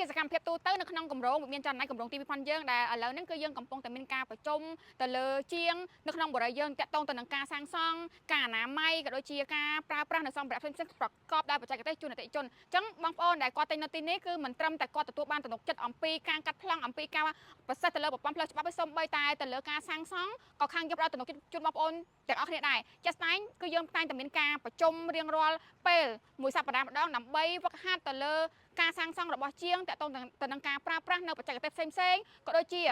ជាសកម្មភាពទូទៅនៅក្នុងគម្រោងមានចលនាគម្រោងទី2យើងដែលឥឡូវហ្នឹងគឺយើងកំពុងតែមានការប្រជុំទៅលើជាងនៅក្នុងបរិយាយើងតាក់ទងទៅនឹងការសាងសង់ការអនាម័យក៏ដូចជាការប្រើប្រាស់នៅសម្ភារៈផ្សេងៗប្រកបដោយបច្ចេកទេសជូនអតិថិជនអញ្ចឹងបងប្អូនដែលគាត់ទិញនៅទីនេះគឺមិនត្រឹមតែគាត់ទទួលបានទំនុកចិត្តអំពីការកាត់ប្លង់អំពីការប្រសិទ្ធទៅលើប្រព័ន្ធផ្លូវច្បាប់ទេសូម្បីតែទៅលើការសាងសង់ក៏ខាងយើងផ្ដល់ទំនុកចិត្តជូនបងប្អូនទាំងអស់គ្នាដែរជាក់ស្ដែងគឺយើងតែងតែមានការប្រជុំរៀងរាល់ពេលមួយសប្តាហ៍ម្ដងដើម្បីវឹកហាត់ទៅលើការសាងសង់របស់ជាងតាក់ទងទៅនឹងការប្រើប្រាស់នៅបច្ចេកទេសផ្សេងៗក៏ដូចជា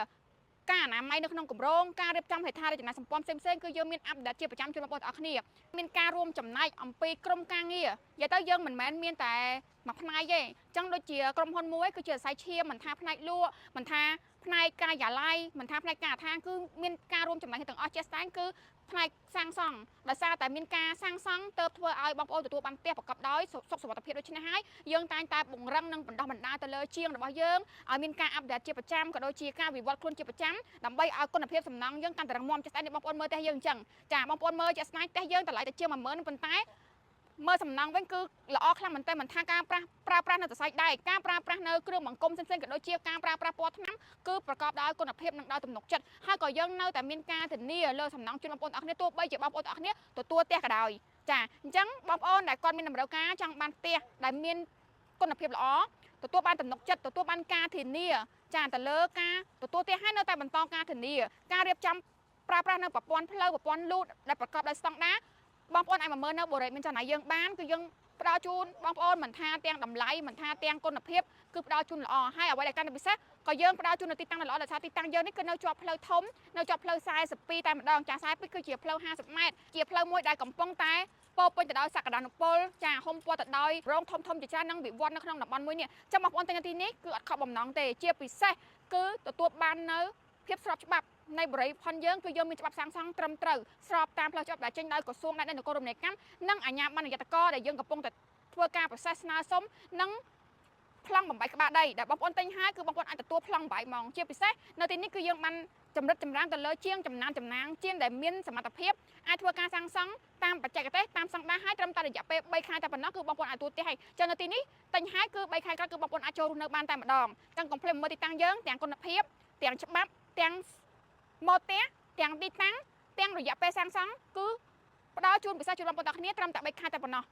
ការអនាម័យនៅក្នុងគម្រោងការរៀបចំហេដ្ឋារចនាសម្ព័ន្ធផ្សេងៗគឺយើងមានអាប់ដេតជាប្រចាំជូនបងប្អូនទាំងអស់គ្នាមានការរួមចំណែកអំពីក្រុមការងារនិយាយទៅយើងមិនមែនមានតែមួយផ្នែកទេអញ្ចឹងដូចជាក្រុមហ៊ុនមួយគឺជាអាស្រ័យឈាមមិនថាផ្នែកលក់មិនថាផ្នែកការិយាល័យមិនថាផ្នែកការអថាគឺមានការរួមចំណែកទាំងអស់ជាក់ស្ដែងគឺផ្នែកសាងសង់ដោយសារតែមានការសាងសង់ទៅធ្វើឲ្យបងប្អូនទទួលបានផ្ទះប្រកបដោយសុខសុវត្ថិភាពដូច្នេះហើយយើងតែងតែបង្រឹងនិងបណ្ដុះបណ្ដាលទៅលើជាងរបស់យើងឲ្យមានការអាប់ដេតជាប្រចាំក៏ដូចជាការវិវត្តខ្លួនជាប្រចាំដើម្បីឲ្យគុណភាពសំណង់យើងកាន់តែរឹងមាំជាក់ស្ដែងបងប្អូនមើលផ្ទះយើងអញ្ចឹងចាបងប្អូនមើលជាក់ស្ដែងផ្ទះយើងតម្លៃតែជាង10000ប៉ុន្តែមើលសំណង់វិញគឺល្អខ្លាំងមែនទែនមិនថាការប្រើប្រាស់នៅសរសៃដែកការប្រើប្រាស់នៅគ្រឿងបង្គុំផ្សេងៗក៏ដូចជាការប្រើប្រាស់ពណ៌ថ្នាំគឺប្រកបដោយគុណភាពនិងដោយទំនុកចិត្តហើយក៏យើងនៅតែមានការធានាលើសំណង់ជូនបងប្អូនទាំងអស់គ្នាទោះបីជាបងប្អូនទាំងអស់គ្នាទទួលផ្ទះក៏ដោយចាអញ្ចឹងបងប្អូនដែលគាត់មានតម្រូវការចង់បានផ្ទះដែលមានគុណភាពល្អទទួលបានទំនុកចិត្តទទួលបានការធានាចាទៅលើការទទួលផ្ទះហើយនៅតែបន្តការធានាការរៀបចំប្រើប្រាស់នៅប្រព័ន្ធផ្លូវប្រព័ន្ធលូតដែលប្រកបដោយស្តង់ដារបងប្អូនអាចមកមើលនៅបរិយាមានចំណាយយើងបានគឺយើងផ្ដល់ជូនបងប្អូនមិនថាទាំងតម្លៃមិនថាទាំងគុណភាពគឺផ្ដល់ជូនល្អហើយអ្វីដែលកាន់តែពិសេសក៏យើងផ្ដល់ជូននៅទីតាំងដ៏ល្អដោយសារទីតាំងយើងនេះគឺនៅជាប់ផ្លូវធំនៅជាប់ផ្លូវ42តែម្ដងចា42គឺជាផ្លូវ50ម៉ែត្រជាផ្លូវមួយដែលកំពុងតែពោពេញទៅដោយសក្តានុពលចាហុំព័ទ្ធទៅដោយរោងធំជាច្រើននិងវិវត្តនៅក្នុងតំបន់មួយនេះចាំបងប្អូនទាំងទីនេះគឺអត់ខកបំណងទេជាពិសេសគឺទទួលបាននៅភាពស្របច្បាប់នៃបរិយាផនយើងគឺយើងមានច្បាប់សាងសង់ត្រឹមត្រូវស្របតាមផ្លូវច្បាប់ដែលចេញដោយក្រសួងដែនដីនគររមណីយកម្មនិងអាជ្ញាប័ណ្ណអាយតករដែលយើងកំពុងតែធ្វើការប្រសេសស្នើសុំនិងប្លង់បំបីក្បាលដីដែលបងប្អូនទិញហើយគឺបងប្អូនអាចទទួលប្លង់បំបីហ្មងជាពិសេសនៅទីនេះគឺយើងបានចម្រិតចម្រាំងទៅលើជាងចំណានជាងដែលមានសមត្ថភាពអាចធ្វើការសាងសង់តាមបច្ចេកទេសតាមស្តង់ដារហើយត្រឹមតែរយៈពេល3ខែតែប៉ុណ្ណោះគឺបងប្អូនអាចទទួលផ្ទះហើយចឹងនៅទីនេះទិញហើយគឺ3ខែក្រោយគឺបងប្អូនអាចចូលរស់នៅបានតែម្ដងចឹងកុំភ្លេចមើលទីតាំងយើងទាំងគុណភាពទាំងច្បាប់ទាំងម៉ូទ័ទាំងទីតាំងទាំងរយៈពេលសាងសង់គឺផ្ដល់ជូនពិសេសជូនបងប្អូនទាំងគ្នាត្រឹមតែ3ខែតែប៉ុណ្ណោះ